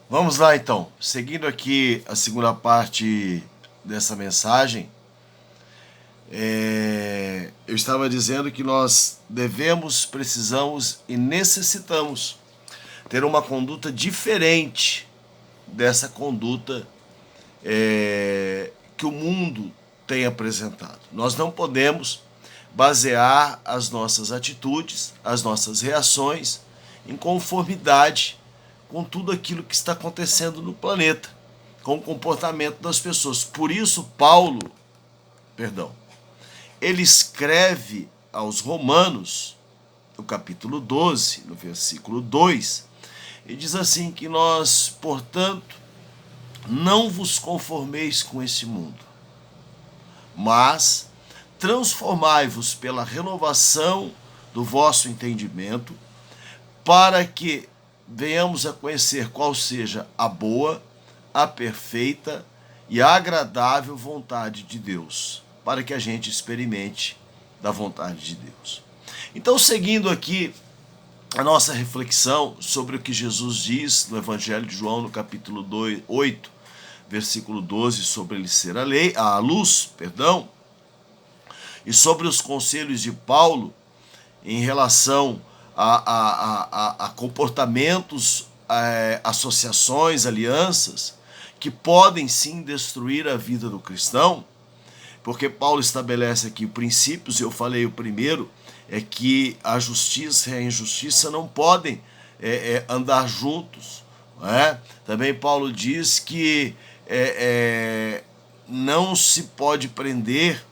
Vamos lá então, seguindo aqui a segunda parte dessa mensagem, eu estava dizendo que nós devemos, precisamos e necessitamos ter uma conduta diferente dessa conduta que o mundo tem apresentado. Nós não podemos basear as nossas atitudes, as nossas reações em conformidade com tudo aquilo que está acontecendo no planeta, com o comportamento das pessoas. Por isso, Paulo, ele escreve aos Romanos, no capítulo 12, no versículo 2, e diz assim que nós, portanto, não vos conformeis com este mundo, mas transformai-vos pela renovação do vosso entendimento, para que venhamos a conhecer qual seja a boa, a perfeita e a agradável vontade de Deus, para que a gente experimente da vontade de Deus. Então, seguindo aqui a nossa reflexão sobre o que Jesus diz no Evangelho de João, no capítulo 8, versículo 12, sobre ele ser a luz, e sobre os conselhos de Paulo em relação a comportamentos, associações, alianças, que podem sim destruir a vida do cristão, porque Paulo estabelece aqui princípios, e eu falei o primeiro, é que a justiça e a injustiça não podem andar juntos. Não é? Também Paulo diz que não se pode prender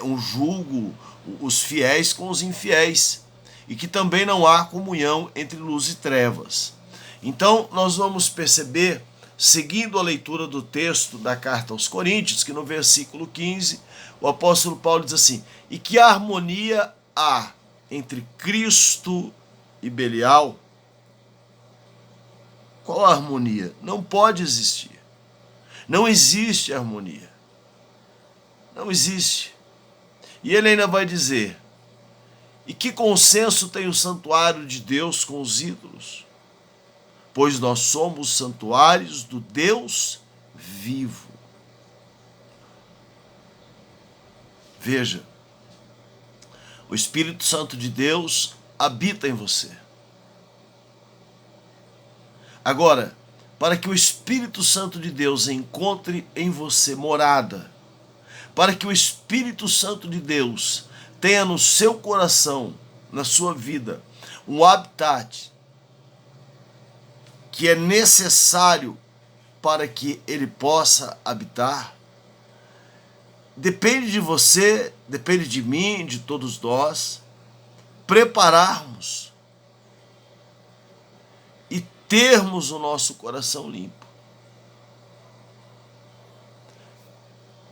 um julgo os fiéis com os infiéis, e que também não há comunhão entre luz e trevas. Então, nós vamos perceber, seguindo a leitura do texto da carta aos Coríntios, que no versículo 15, o apóstolo Paulo diz assim: e que harmonia há entre Cristo e Belial? Qual a harmonia? Não pode existir. Não existe harmonia. Não existe. E ele ainda vai dizer: e que consenso tem o santuário de Deus com os ídolos? Pois nós somos santuários do Deus vivo. Veja, o Espírito Santo de Deus habita em você. Agora, para que o Espírito Santo de Deus encontre em você morada, para que o Espírito Santo de Deus tenha no seu coração, na sua vida, um habitat que é necessário para que ele possa habitar, depende de você, depende de mim, de todos nós, prepararmos e termos o nosso coração limpo.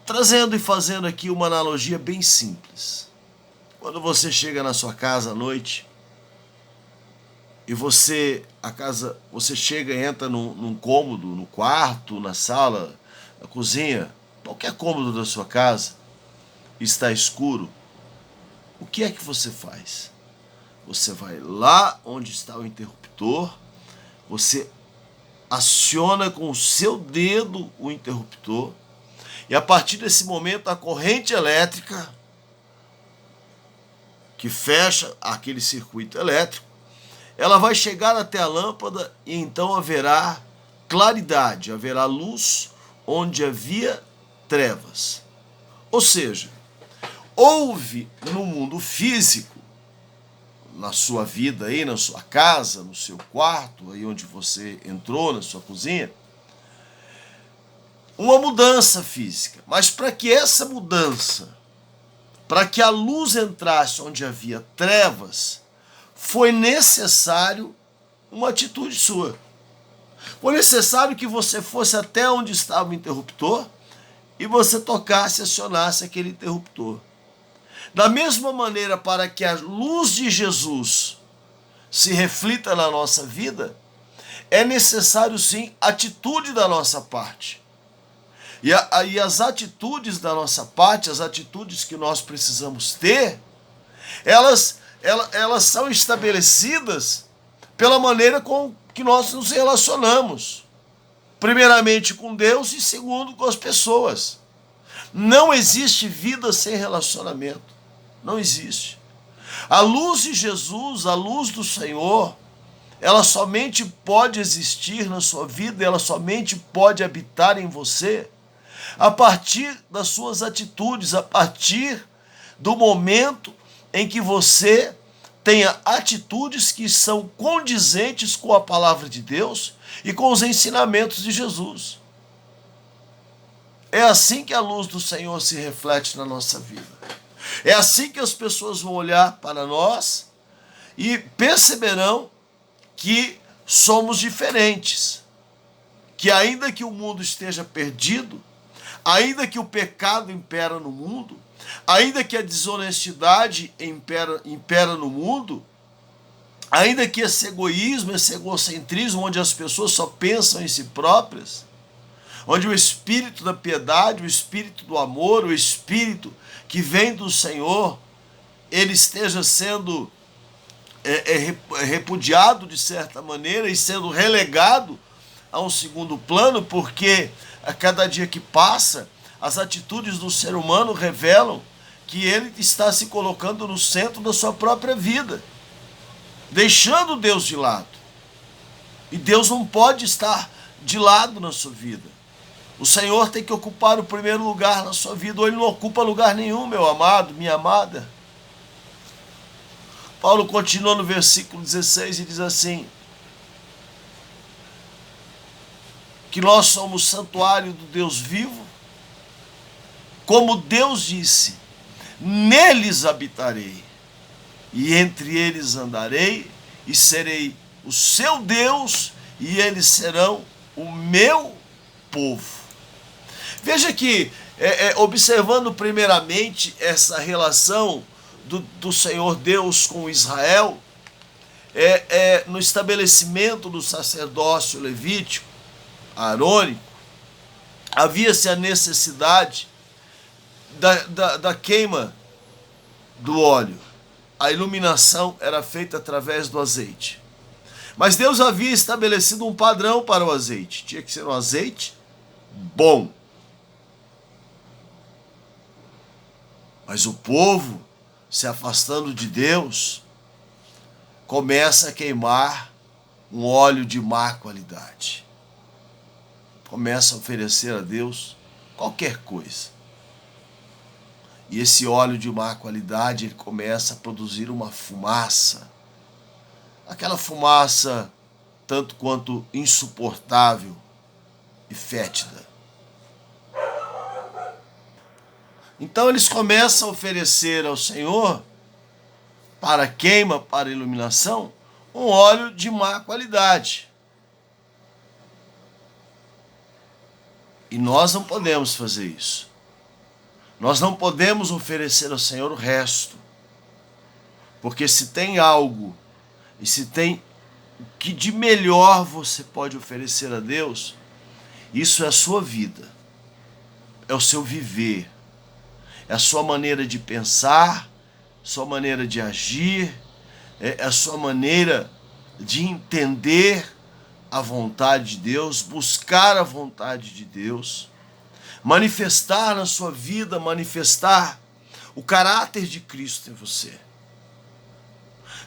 Trazendo e fazendo aqui uma analogia bem simples. Quando você chega na sua casa à noite e você chega e entra num cômodo, no quarto, na sala, na cozinha, qualquer cômodo da sua casa, está escuro, o que é que você faz? Você vai lá onde está o interruptor, você aciona com o seu dedo o interruptor, e a partir desse momento a corrente elétrica que fecha aquele circuito elétrico, ela vai chegar até a lâmpada e então haverá claridade, haverá luz onde havia trevas. Ou seja, houve no mundo físico, na sua vida aí, na sua casa, no seu quarto, aí onde você entrou, na sua cozinha, uma mudança física. Mas para que essa mudança, para que a luz entrasse onde havia trevas, foi necessário uma atitude sua. Foi necessário que você fosse até onde estava o interruptor e você tocasse, acionasse aquele interruptor. Da mesma maneira, para que a luz de Jesus se reflita na nossa vida, é necessário sim atitude da nossa parte. E as atitudes da nossa parte, as atitudes que nós precisamos ter, elas são estabelecidas pela maneira com que nós nos relacionamos. primeiramente com Deus e segundo com as pessoas. Não existe vida sem relacionamento. Não existe. A luz de Jesus, a luz do Senhor, ela somente pode existir na sua vida, ela somente pode habitar em você a partir das suas atitudes, a partir do momento em que você tenha atitudes que são condizentes com a palavra de Deus e com os ensinamentos de Jesus. É assim que a luz do Senhor se reflete na nossa vida. É assim que as pessoas vão olhar para nós e perceberão que somos diferentes. Que ainda que o mundo esteja perdido, ainda que o pecado impera no mundo, ainda que a desonestidade impera no mundo, ainda que esse egoísmo, esse egocentrismo, onde as pessoas só pensam em si próprias, onde o espírito da piedade, o espírito do amor, o espírito que vem do Senhor, ele esteja sendo repudiado de certa maneira e sendo relegado a um segundo plano, porque a cada dia que passa, as atitudes do ser humano revelam que ele está se colocando no centro da sua própria vida, deixando Deus de lado. E Deus não pode estar de lado na sua vida. O Senhor tem que ocupar o primeiro lugar na sua vida, ou ele não ocupa lugar nenhum, meu amado, minha amada. Paulo continua no versículo 16 e diz assim, que nós somos santuário do Deus vivo, como Deus disse, neles habitarei, e entre eles andarei, e serei o seu Deus, e eles serão o meu povo. Veja que, observando primeiramente essa relação do Senhor Deus com Israel, no estabelecimento do sacerdócio levítico, arônico, havia-se a necessidade da queima do óleo. A iluminação era feita através do azeite. Mas Deus havia estabelecido um padrão para o azeite. Tinha que ser um azeite bom. Mas o povo, se afastando de Deus, começa a queimar um óleo de má qualidade. Começa a oferecer a Deus qualquer coisa. E esse óleo de má qualidade, ele começa a produzir uma fumaça. Aquela fumaça tanto quanto insuportável e fétida. Então eles começam a oferecer ao Senhor, para queima, para iluminação, um óleo de má qualidade. E nós não podemos fazer isso. Nós não podemos oferecer ao Senhor o resto. Porque se tem algo, e se tem o que de melhor você pode oferecer a Deus, isso é a sua vida, é o seu viver, é a sua maneira de pensar, sua maneira de agir, é a sua maneira de entender a vontade de Deus, buscar a vontade de Deus, manifestar na sua vida, manifestar o caráter de Cristo em você.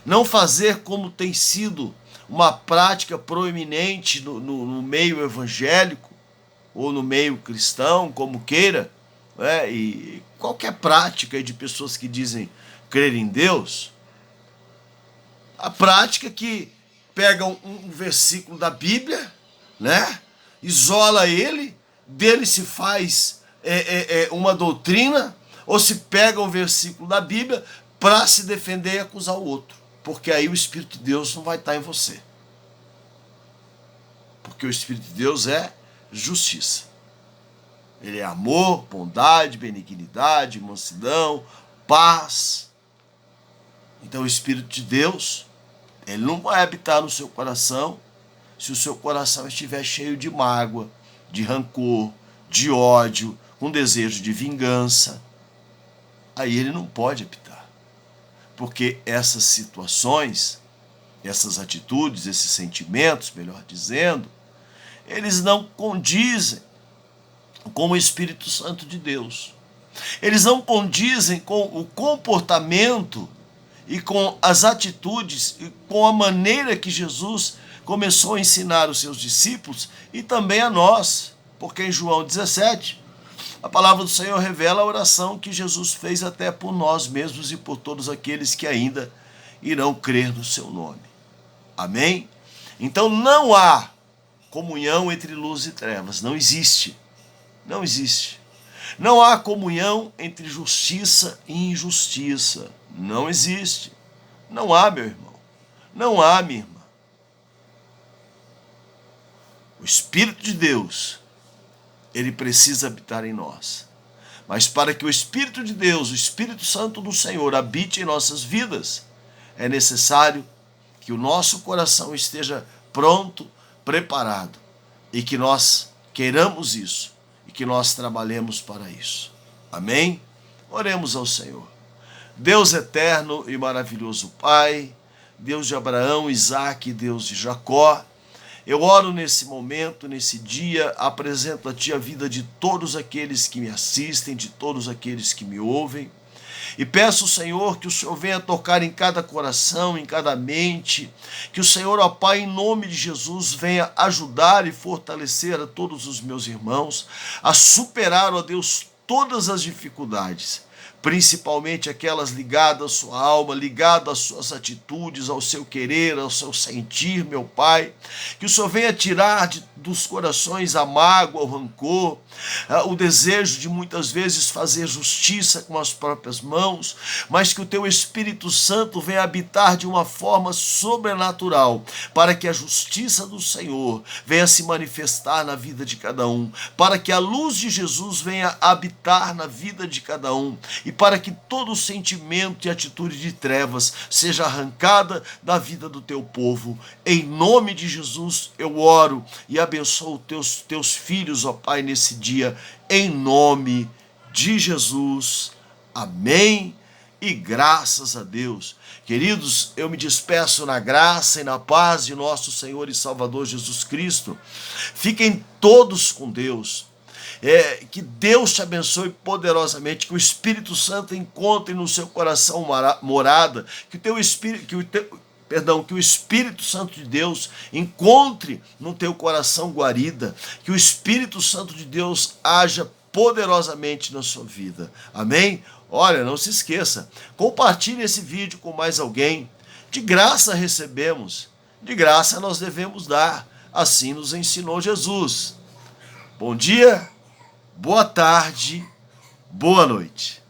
Não fazer como tem sido uma prática proeminente no meio evangélico, ou no meio cristão, como queira, e qualquer prática de pessoas que dizem crer em Deus, a prática que pegam um versículo da Bíblia, isola ele, dele se faz uma doutrina, ou se pega um versículo da Bíblia para se defender e acusar o outro, porque aí o Espírito de Deus não vai estar em você, porque o Espírito de Deus é justiça, ele é amor, bondade, benignidade, mansidão, paz. Então o Espírito de Deus, ele não vai habitar no seu coração se o seu coração estiver cheio de mágoa, de rancor, de ódio, com desejo de vingança. Aí ele não pode habitar. Porque essas situações, essas atitudes, esses sentimentos, melhor dizendo, eles não condizem com o Espírito Santo de Deus. Eles não condizem com o comportamento e com as atitudes e com a maneira que Jesus começou a ensinar os seus discípulos e também a nós, porque em João 17, a palavra do Senhor revela a oração que Jesus fez até por nós mesmos e por todos aqueles que ainda irão crer no seu nome. Amém? Então não há comunhão entre luz e trevas, não existe. Não existe. Não há comunhão entre justiça e injustiça. Não existe. Não há, meu irmão. Não há, minha irmã. O Espírito de Deus, ele precisa habitar em nós. Mas para que o Espírito de Deus, o Espírito Santo do Senhor, habite em nossas vidas, é necessário que o nosso coração esteja pronto, preparado, e que nós queiramos isso, e que nós trabalhemos para isso. Amém? Oremos ao Senhor. Deus eterno e maravilhoso Pai, Deus de Abraão, Isaque, Deus de Jacó, eu oro nesse momento, nesse dia, apresento a Ti a vida de todos aqueles que me assistem, de todos aqueles que me ouvem, e peço, Senhor, que o Senhor venha tocar em cada coração, em cada mente, que o Senhor, ó Pai, em nome de Jesus, venha ajudar e fortalecer a todos os meus irmãos a superar, ó Deus, todas as dificuldades, principalmente aquelas ligadas à sua alma, ligadas às suas atitudes, ao seu querer, ao seu sentir, meu Pai. Que o Senhor venha tirar dos corações a mágoa, o rancor, o desejo de muitas vezes fazer justiça com as próprias mãos, mas que o Teu Espírito Santo venha habitar de uma forma sobrenatural, para que a justiça do Senhor venha se manifestar na vida de cada um, para que a luz de Jesus venha habitar na vida de cada um, e para que todo sentimento e atitude de trevas seja arrancada da vida do teu povo. Em nome de Jesus eu oro e abençoo teus filhos, ó Pai, nesse dia, em nome de Jesus. Amém e graças a Deus. Queridos, eu me despeço na graça e na paz de nosso Senhor e Salvador Jesus Cristo. Fiquem todos com Deus. Que Deus te abençoe poderosamente, que o Espírito Santo encontre no seu coração morada, que o Espírito Santo de Deus encontre no teu coração guarida, que o Espírito Santo de Deus haja poderosamente na sua vida. Amém? Olha, não se esqueça, compartilhe esse vídeo com mais alguém. De graça recebemos, de graça nós devemos dar. Assim nos ensinou Jesus. Bom dia, boa tarde, boa noite.